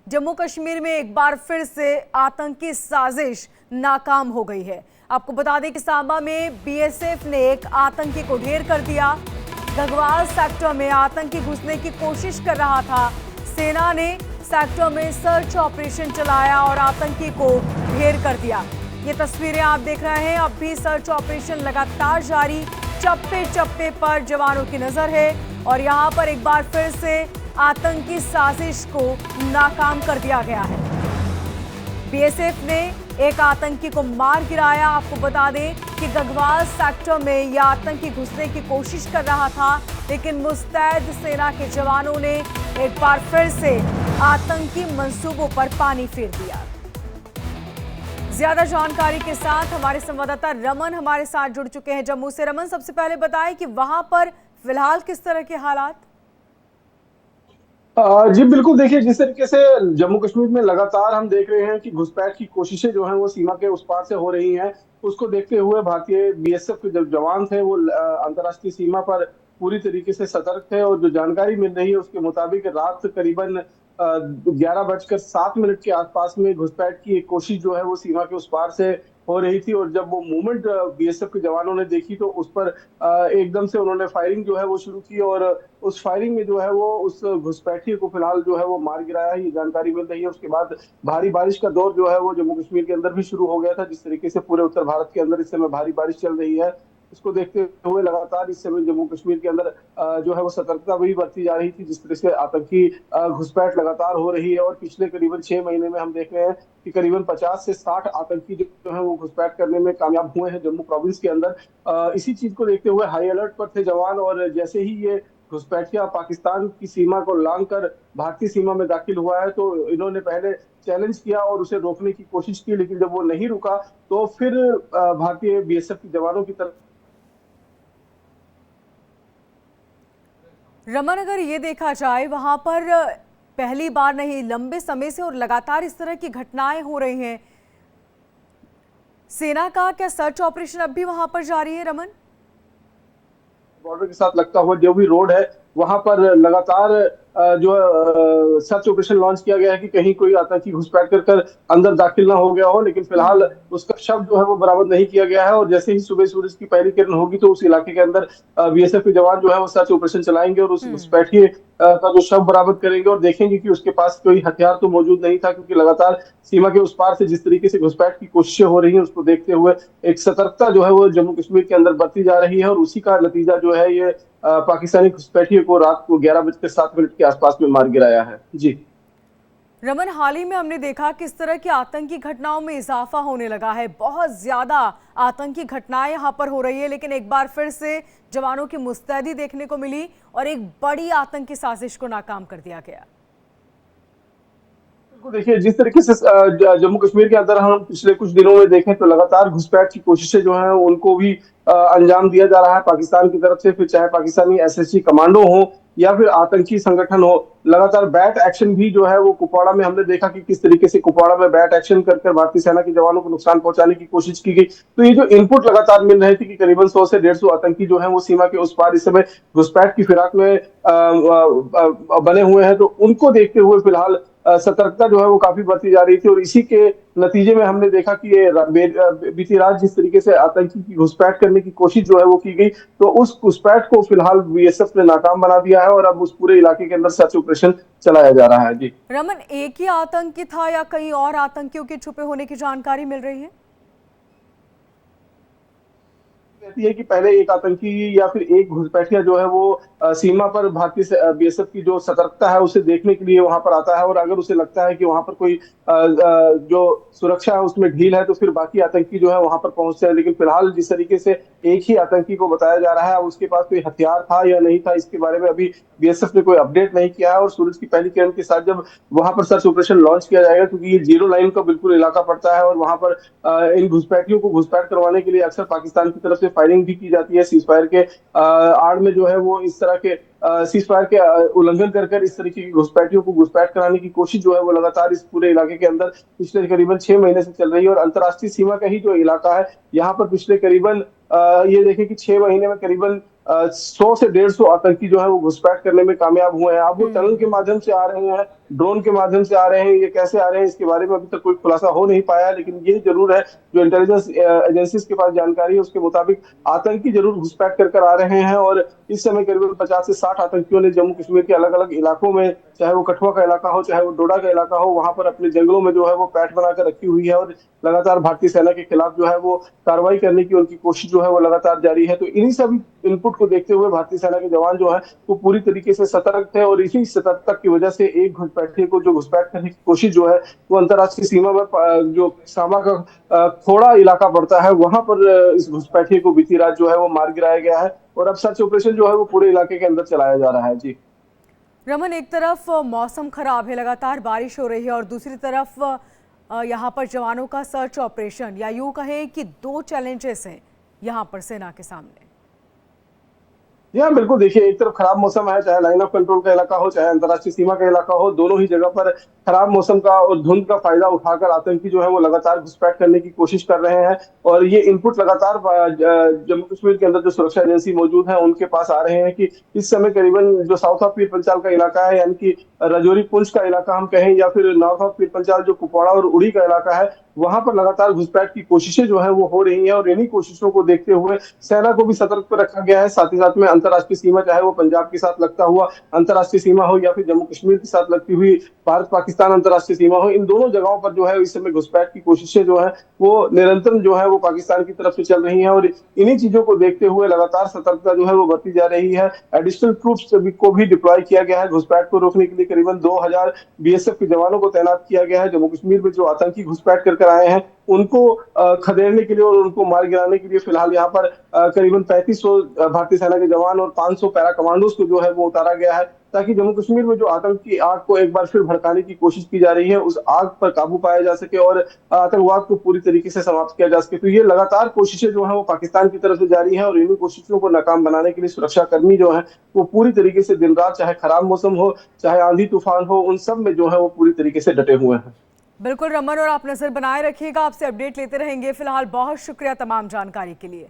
जम्मू कश्मीर में एक बार फिर से आतंकी साजिश नाकाम हो गई है। आपको बता दें कि सांबा में बीएसएफ ने एक आतंकी को ढेर कर दिया। गगवाल सेक्टर में आतंकी घुसने की कोशिश कर रहा था। सेना ने सेक्टर में सर्च ऑपरेशन चलाया और आतंकी को ढेर कर दिया। ये तस्वीरें आप देख रहे हैं। अब भी सर्च ऑपरेशन लगातार जारी, चप्पे चप्पे पर जवानों की नजर है और यहां पर एक बार फिर से आतंकी साजिश को नाकाम कर दिया गया है। बीएसएफ ने एक आतंकी को मार गिराया। आपको बता दें कि गगवाल सेक्टर में यह आतंकी घुसने की कोशिश कर रहा था, लेकिन मुस्तैद सेना के जवानों ने एक बार फिर से आतंकी मंसूबों पर पानी फेर दिया। ज्यादा जानकारी के साथ हमारे संवाददाता रमन हमारे साथ जुड़ चुके हैं जम्मू से। रमन, सबसे पहले बताएं कि वहां पर फिलहाल किस तरह के हालात? जी बिल्कुल, देखिए जिस तरीके से जम्मू कश्मीर में लगातार हम देख रहे हैं कि घुसपैठ की कोशिशें जो हैं वो सीमा के उस पार से हो रही हैं। उसको देखते हुए भारतीय बीएसएफ के जो जवान थे वो अंतर्राष्ट्रीय सीमा पर पूरी तरीके से सतर्क थे और जो जानकारी मिल रही है उसके मुताबिक रात करीबन 11:07 के आसपास में घुसपैठ की एक कोशिश जो है वो सीमा के उस पार से हो रही थी। और जब वो मूवमेंट बीएसएफ के जवानों ने देखी तो उस पर एकदम से उन्होंने फायरिंग जो है वो शुरू की और उस फायरिंग में जो है वो उस घुसपैठिए को फिलहाल जो है वो मार गिराया है, ये जानकारी मिल रही है। उसके बाद भारी बारिश का दौर जो है वो जम्मू कश्मीर के अंदर भी शुरू हो गया था। जिस तरीके से पूरे उत्तर भारत के अंदर इस समय भारी बारिश चल रही है, इसको देखते हुए लगातार इस समय जम्मू कश्मीर के अंदर जो है वो सतर्कता भी बरती जा रही थी। जिस तरह से आतंकी घुसपैठ लगातार हो रही है और पिछले करीबन 6 महीने में हम देख रहे हैं कि करीबन 50 से 60 आतंकी जो है वो घुसपैठ करने में कामयाब हुए हैं जम्मू प्रोविंस के अंदर। इसी चीज को देखते हुए हाई अलर्ट पर थे जवान और जैसे ही ये घुसपैठिया पाकिस्तान की सीमा को लांघकर भारतीय सीमा में दाखिल हुआ है तो इन्होंने पहले चैलेंज किया और उसे रोकने की कोशिश की, लेकिन जब वो नहीं रुका तो फिर भारतीय बीएसएफ के जवानों की तरफ। रमन, अगर ये देखा जाए वहां पर पहली बार नहीं, लंबे समय से और लगातार इस तरह की घटनाएं हो रही हैं। सेना का क्या सर्च ऑपरेशन अब भी वहां पर जारी है? रमन, बॉर्डर के साथ लगता हुआ जो भी रोड है वहां पर लगातार जो सर्च ऑपरेशन लॉन्च किया गया है कि कहीं कोई आतंकी घुसपैठ कर अंदर दाखिल ना हो गया हो, लेकिन फिलहाल उसका शव जो है वो बरामद नहीं किया गया है। और जैसे ही सुबह सूरज की पहली किरण होगी तो उस इलाके के अंदर बीएसएफ के जवान जो है वो सर्च ऑपरेशन चलाएंगे और उस घुसपैठिए का जो शव बरामद करेंगे और देखेंगे कि उसके पास कोई हथियार तो मौजूद नहीं था, क्योंकि लगातार सीमा के उस पार से जिस तरीके से घुसपैठ की कोशिशें हो रही हैं उसको देखते हुए एक सतर्कता जो है वो जम्मू कश्मीर के अंदर बरती जा रही है और उसी का नतीजा जो है ये पाकिस्तानी घुसपैठिए को रात को 11:07 के आसपास में मार गिराया है। जी रमन, हाल ही में हमने देखा किस तरह की आतंकी घटनाओं में इजाफा होने लगा है। बहुत ज्यादा आतंकी घटनाएं यहां पर हो रही है, लेकिन एक बार फिर से जवानों की मुस्तैदी देखने को मिली और एक बड़ी आतंकी साजिश को नाकाम कर दिया गया। देखिए जिस तरीके से जम्मू कश्मीर के अंदर हम पिछले कुछ दिनों में देखें तो लगातार घुसपैठ की कोशिशें जो हैं उनको भी अंजाम दिया जा रहा है पाकिस्तान की तरफ से, फिर चाहे पाकिस्तानी एसएसजी कमांडो हो या फिर आतंकी संगठन हो। लगातार बैट एक्शन भी जो है वो कुपवाड़ा में हमने देखा कि किस तरीके से कुपवाड़ा में बैट एक्शन कर भारतीय सेना के जवानों को नुकसान पहुंचाने की कोशिश की गई। तो ये जो इनपुट लगातार मिल रहे थे कि करीबन 100 से 150 आतंकी जो है वो सीमा के उस पार इस समय घुसपैठ की फिराक में बने हुए हैं, तो उनको देखते हुए फिलहाल सतर्कता जो है वो काफी बढ़ती जा रही थी। और इसी के नतीजे में हमने देखा कि ये बीती रात जिस तरीके से आतंकी की घुसपैठ करने की कोशिश जो है वो की गई, तो उस घुसपैठ को फिलहाल बीएसएफ ने नाकाम बना दिया है और अब उस पूरे इलाके के अंदर सर्च ऑपरेशन चलाया जा रहा है। जी रमन, एक ही आतंकी था या कई और आतंकियों के छुपे होने की जानकारी मिल रही है? कहती है कि पहले एक आतंकी या फिर एक घुसपैठिया जो है वो सीमा पर भारतीय बीएसएफ की जो सतर्कता है उसे देखने के लिए वहां पर आता है और अगर उसे लगता है कि वहां पर कोई जो सुरक्षा है उसमें ढील है तो फिर बाकी आतंकी जो है वहां पर पहुंचते हैं। लेकिन फिलहाल जिस तरीके से एक ही आतंकी को बताया जा रहा है, उसके पास कोई हथियार था या नहीं था इसके बारे में अभी बीएसएफ ने कोई अपडेट नहीं किया है। और सूरज की पहली किरण के साथ जब वहां पर सर्च ऑपरेशन लॉन्च किया जाएगा, क्योंकि ये जीरो लाइन का बिल्कुल इलाका पड़ता है और वहां पर इन घुसपैठियों को घुसपैठ करवाने के लिए अक्सर पाकिस्तान की तरफ से फायरिंग भी की जाती है। सीज फायर के आड़ में जो है वो इस तरह के सीज फायर के उल्लंघन कर इस तरीके की घुसपैठियों को घुसपैठ कराने की कोशिश जो है वो लगातार इस पूरे इलाके के अंदर पिछले करीबन 6 महीने से चल रही है। और अंतर्राष्ट्रीय सीमा का ही जो इलाका है यहाँ पर पिछले करीबन ये देखें कि 6 महीने में करीबन 100 से 150 आतंकी जो है वो घुसपैठ करने में कामयाब हुए हैं। अब वो टनल के माध्यम से आ रहे हैं, ड्रोन के माध्यम से आ रहे हैं, ये कैसे आ रहे हैं इसके बारे में अभी तक कोई खुलासा हो नहीं पाया, लेकिन ये जरूर है जो इंटेलिजेंस एजेंसीज के पास जानकारी है उसके मुताबिक आतंकी जरूर घुसपैठ कर आ रहे हैं। और इस समय करीबन 50 से 60 आतंकियों ने जम्मू कश्मीर के अलग अलग इलाकों में, चाहे वो कठुआ का इलाका हो चाहे वो डोडा का इलाका हो, वहां पर अपने जंगलों में जो है वो पैठ बनाकर रखी हुई है और लगातार भारतीय सेना के खिलाफ जो है वो कार्रवाई करने की उनकी कोशिश जो है वो लगातार जारी है। तो इन्हीं सभी इनपुट को देखते हुए भारतीय सेना के जवान जो है वो पूरी तरीके से सतर्क थे और इसी सतर्कता की वजह से एक घुसपैठिए को जो घुसपैठ करने की कोशिश जो है वो अंतर्राष्ट्रीय सीमा में जो सामा का खोड़ा इलाका पड़ता है वहां पर इस घुसपैठिए को बीती रात जो है वो मार गिराया गया है और अब सर्च ऑपरेशन जो है वो पूरे इलाके के अंदर चलाया जा रहा है। जी रमन, एक तरफ मौसम खराब है, लगातार बारिश हो रही है और दूसरी तरफ यहाँ पर जवानों का सर्च ऑपरेशन, या यूं कहें कि दो चैलेंजेस हैं यहाँ पर सेना के सामने। जी हाँ, बिल्कुल। देखिए, एक तरफ खराब मौसम है, चाहे लाइन ऑफ कंट्रोल का इलाका हो चाहे अंतर्राष्ट्रीय सीमा का इलाका हो, दोनों ही जगह पर खराब मौसम का और धुंध का फायदा उठाकर आतंकी जो है वो लगातार घुसपैठ करने की कोशिश कर रहे हैं और ये इनपुट लगातार जम्मू कश्मीर के अंदर जो सुरक्षा एजेंसी मौजूद है उनके पास आ रहे हैं कि इस समय करीबन जो साउथ ऑफ पीर पंचाल का इलाका है, यानी कि राजौरी पुंछ का इलाका हम कहें या फिर नॉर्थ ऑफ पीर पंचाल जो कुपवाड़ा और उड़ी का इलाका है, वहां पर लगातार घुसपैठ की कोशिशें जो है वो हो रही हैं और इन्हीं कोशिशों को देखते हुए सेना को भी सतर्क पर रखा गया है। साथ ही साथ में अंतर्राष्ट्रीय सीमा, चाहे वो पंजाब के साथ लगता हुआ अंतर्राष्ट्रीय सीमा हो या फिर जम्मू कश्मीर के साथ लगती हुई भारत पाकिस्तान अंतर्राष्ट्रीय सीमा हो, इन दोनों जगहों पर जो है इस समय घुसपैठ की कोशिशें जो है वो निरंतर जो है वो पाकिस्तान की तरफ से चल रही हैं और इन्हीं चीजों को देखते हुए लगातार सतर्कता जो है वो बढ़ती जा रही है। एडिशनल ट्रूप्स को भी डिप्लॉय किया गया है घुसपैठ को रोकने के लिए। करीबन 2000 बीएसएफ के जवानों को तैनात किया गया है। जम्मू कश्मीर में जो आतंकी घुसपैठ कर आए हैं उनको खदेड़ने के लिए और उनको मार गिराने के लिए फिलहाल यहाँ पर करीबन 3500 भारतीय सेना के जवान और 500 पैरा कमांडोज को जो है वो उतारा गया है ताकि जम्मू कश्मीर में जो आतंकी आग को एक बार फिर भड़काने की कोशिश की जा रही है उस आग पर काबू पाया जा सके और आतंकवाद को पूरी तरीके से समाप्त किया जा सके। तो ये लगातार कोशिशें जो है वो पाकिस्तान की तरफ से जारी है और इन्हीं कोशिशों को नाकाम बनाने के लिए सुरक्षा कर्मी जो है वो पूरी तरीके से दिन रात, चाहे खराब मौसम हो चाहे आंधी तूफान हो, उन सब में जो है वो पूरी तरीके से डटे हुए हैं। बिल्कुल रमन, और आप नजर बनाए रखिएगा, आपसे अपडेट लेते रहेंगे। फिलहाल बहुत शुक्रिया तमाम जानकारी के लिए।